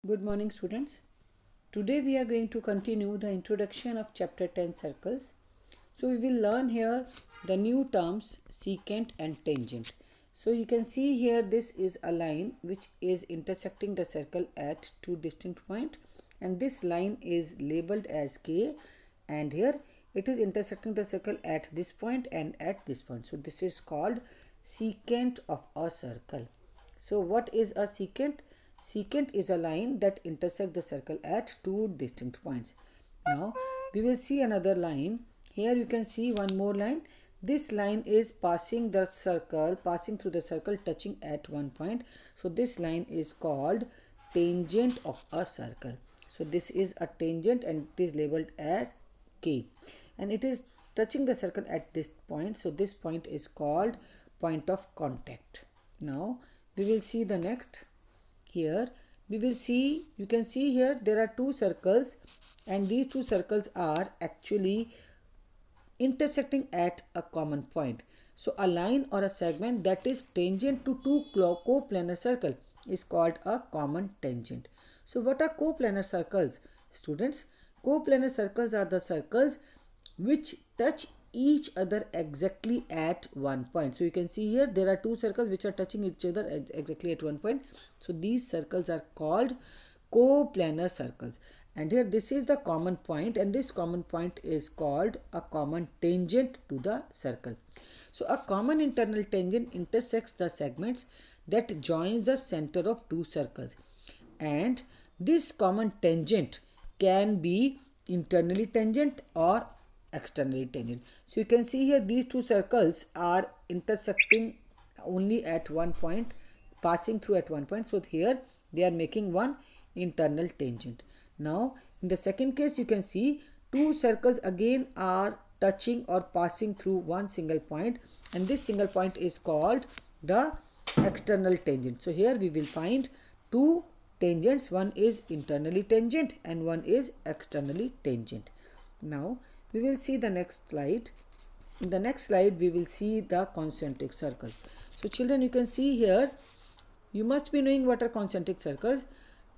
Good morning, students. Today we are going to continue the introduction of chapter 10 circles. So we will learn here the new terms secant and tangent. So you can see here this is a line which is intersecting the circle at two distinct points, and this line is labeled as K, and here it is intersecting the circle at this point and at this point. So this is called secant of a circle. So what is a secant? Secant is a line that intersects the circle at two distinct points. Now we will see another line. Here you can see one more line. This line is passing the circle, passing through the circle, touching at one point. So this line is called tangent of a circle. So this is a tangent and it is labeled as K, and it is touching the circle at this point. So this point is called point of contact. Now we will see the next. Here we will see, you can see here there are two circles, and these two circles are actually intersecting at a common point. So a line or a segment that is tangent to two coplanar circle is called a common tangent. So what are coplanar circles, students? Coplanar circles are the circles which touch each other exactly at one point. So you can see here there are two circles which are touching each other exactly at one point. So these circles are called coplanar circles, and here this is the common point, and this common point is called a common tangent to the circle. So a common internal tangent intersects the segments that joins the center of two circles, and this common tangent can be internally tangent or externally tangent. So you can see here these two circles are intersecting only at one point, passing through at one point. So here they are making one internal tangent. Now in the second case you can see two circles again are touching or passing through one single point, and this single point is called the external tangent. So here we will find two tangents, one is internally tangent and one is externally tangent. Now we will see the next slide. In the next slide we will see the concentric circles. So children, you can see here, you must be knowing what are concentric circles.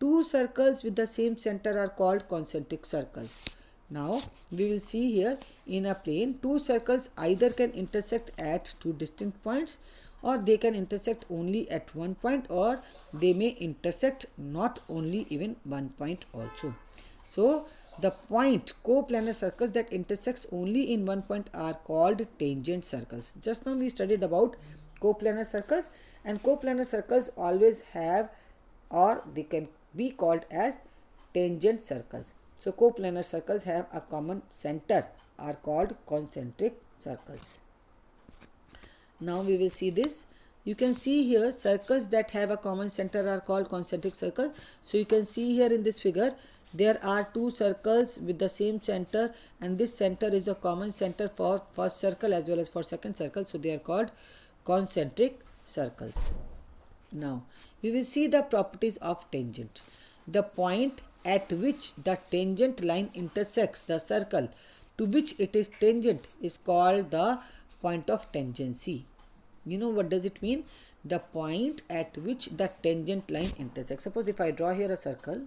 Two circles with the same center are called concentric circles. Now we will see here in a plane two circles either can intersect at two distinct points, or they can intersect only at one point, or they may intersect not only even one point also. So the point coplanar circles that intersects only in one point are called tangent circles. Just now we studied about coplanar circles, and coplanar circles always have, or they can be called as tangent circles. So coplanar circles have a common center are called concentric circles. Now we will see this. You can see here circles that have a common center are called concentric circles. So you can see here in this figure there are two circles with the same center, and this center is the common center for first circle as well as for second circle. So they are called concentric circles. Now we will see the properties of tangent. The point at which the tangent line intersects the circle to which it is tangent is called the point of tangency. You know what does it mean? The point at which the tangent line intersects. Suppose if I draw here a circle,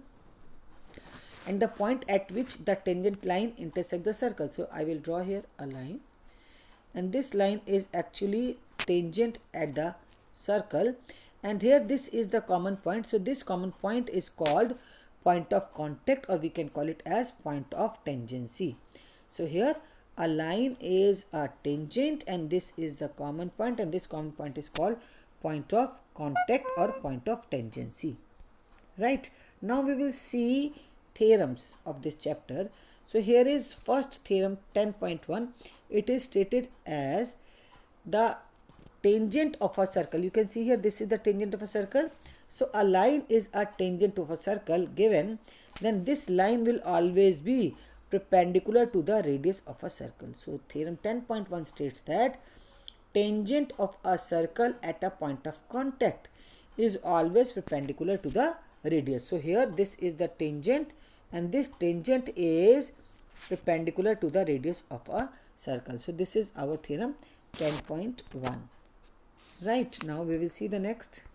and the point at which the tangent line intersects the circle. So I will draw here a line, and this line is actually tangent at the circle, and here this is the common point. So this common point is called point of contact, or we can call it as point of tangency. So here a line is a tangent, and this is the common point, and this common point is called point of contact or point of tangency. Right, now we will see theorems of this chapter. So here is first theorem 10.1. It is stated as the tangent of a circle. You can see here this is the tangent of a circle. So a line is a tangent of a circle given, then this line will always be perpendicular to the radius of a circle. So theorem 10.1 states that tangent of a circle at a point of contact is always perpendicular to the radius. So here this is the tangent, and this tangent is perpendicular to the radius of a circle. So this is our theorem 10.1. Right, now we will see the next.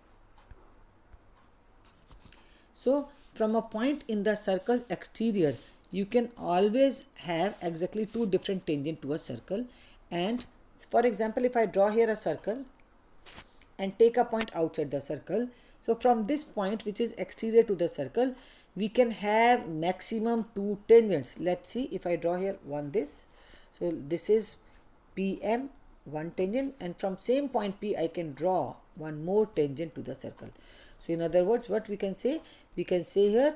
So from a point in the circle's exterior, you can always have exactly two different tangent to a circle. And for example, if I draw here a circle and take a point outside the circle, so from this point which is exterior to the circle, we can have maximum two tangents. Let's see, if I draw here this, so this is PM, one tangent, and from same point P I can draw one more tangent to the circle. So in other words, what we can say here,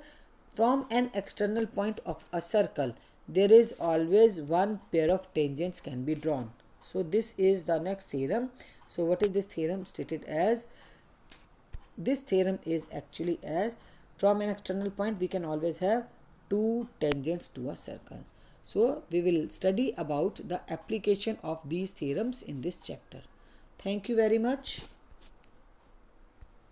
from an external point of a circle, there is always one pair of tangents can be drawn. So this is the next theorem. So what is this theorem? Stated as, this theorem is actually as, from an external point we can always have two tangents to a circle. So we will study about the application of these theorems in this chapter. Thank you very much.